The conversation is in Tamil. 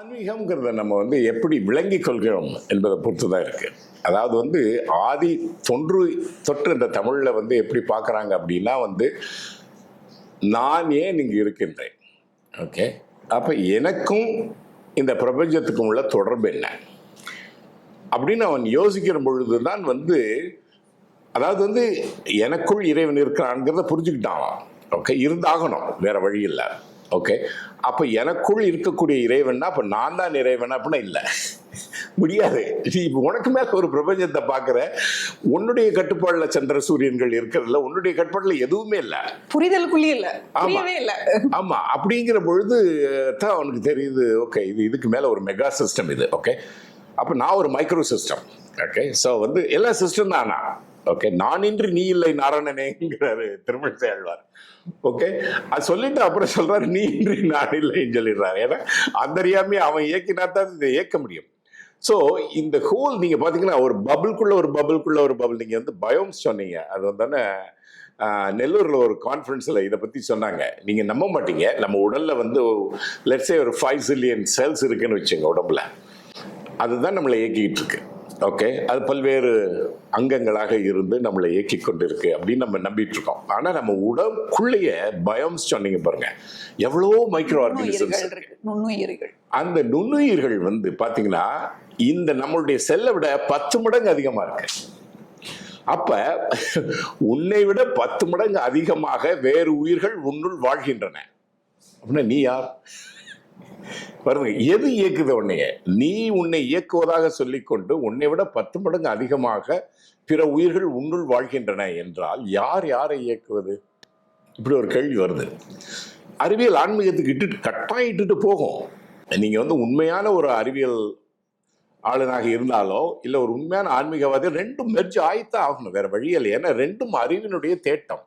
ஆன்மீகம்ங்கிறத நம்ம எப்படி விளங்கிக் கொள்கிறோம் என்பதை பொறுத்து தான் இருக்கு. அதாவது ஆதி தொன்று தொற்று இந்த தமிழ்ல எப்படி பார்க்கறாங்க அப்படின்னா நான் ஏன் இங்கு இருக்கின்றேன். ஓகே, அப்ப எனக்கும் இந்த பிரபஞ்சத்துக்கும் உள்ள தொடர்பு என்ன அப்படின்னு அவன் யோசிக்கிற பொழுதுதான் அதாவது எனக்குள் இறைவன் இருக்கிறான்ங்கிறத புரிஞ்சுக்கிட்டான். ஓகே, இருந்தாகணும், வேற வழி இல்லை. ஓகே, அப்ப எனக்குள் இருக்கக்கூடிய இறைவன்னா அப்ப நான் தான் இறைவன் அப்படின்னா இல்லை, முடியாது. நீ உனக்கு மேல ஒரு பிரபஞ்சத்தை பார்க்கிற, உன்னுடைய கட்டுப்பாடுல சந்திர சூரியன்கள் இருக்கிறதுல, உன்னுடைய கட்டுப்பாடுல எதுவுமே இல்லை, புரிதலுக்குள்ளே இல்லை, புரியவே இல்லை. ஆமா, அப்படிங்கிற பொழுது தான் அவனுக்கு தெரியுது, ஓகே இதுக்கு மேல ஒரு மெகா சிஸ்டம் இது. ஓகே, அப்ப நான் ஒரு மைக்ரோ சிஸ்டம். ஓகே, ஸோ எல்லா சிஸ்டம் தானா. ஓகே, நான் இன்றி நீ இல்லை நாராயணனேங்கிறாரு திருமணிசை ஆழ்வார். ஓகே, அது சொல்லிட்டு அப்புறம் சொல்றாரு நீ இன்றி நான் இல்லைன்னு சொல்லிடுறாரு. ஏன்னா அந்தரியாமே அவன் இயக்கினா தான் இதை இயக்க முடியும். ஸோ இந்த ஹோல் நீங்க பாத்தீங்கன்னா ஒரு பபுள்குள்ள ஒரு பபுள், நீங்க பயோம்ஸ் சொன்னீங்க. அது நெல்லூர்ல ஒரு கான்ஃபரன்ஸ்ல இதை பத்தி சொன்னாங்க. நீங்க நம்ப மாட்டீங்க, நம்ம உடல்ல லெட்ஸே ஒரு 5 ஜில்லியன் செல்ஸ் இருக்குன்னு வச்சுங்க உடம்புல. அதுதான் நம்மளை இயக்கிட்டு இருக்கு. ஓகே, அது பல்வேறு அங்கங்களாக இருந்து நம்மளை இயக்கி கொண்டிருக்கு அப்படின்னு நம்ம நம்பிட்டு இருக்கோம். ஆனா நம்ம உடம்புக்குள்ளேயே பயோம்ஸ் சொன்னீங்க பாருங்க, எவ்வளவோ மைக்ரோ ஆர்கானிசம்ஸ் இருக்கு, நுண்ணுயிர்கள். அந்த நுண்ணுயிர்கள் பாத்தீங்கன்னா இந்த நம்மளுடைய செல்லை விட 10 மடங்கு அதிகமா இருக்கு. அப்ப உன்னை விட 10 மடங்கு அதிகமாக வேறு உயிர்கள் உன்னுள் வாழ்கின்றன அப்படின்னா நீ யார் பாருங்க. எது இயக்குது உன்னைய? நீ உன்னை இயக்குவதாக சொல்லிக்கொண்டு உன்னை விட 10 மடங்கு அதிகமாக பிற உயிர்கள் உன்னுள் வாழ்கின்றன என்றால் யார் யாரை இயக்குவது? இப்படி ஒரு கேள்வி வருது. அறிவியல் ஆன்மீகத்துக்கு கட்டாயம் இட்டுட்டு போகும். நீங்க உண்மையான ஒரு அறிவியல் ஆளுநராக இருந்தாலோ இல்ல ஒரு உண்மையான ஆன்மீகவாதி, ரெண்டும் மெர்ஜ் ஆயித்தான் ஆகணும், வேற வழியில். ஏன்னா ரெண்டும் அறிவினுடைய தேட்டம்.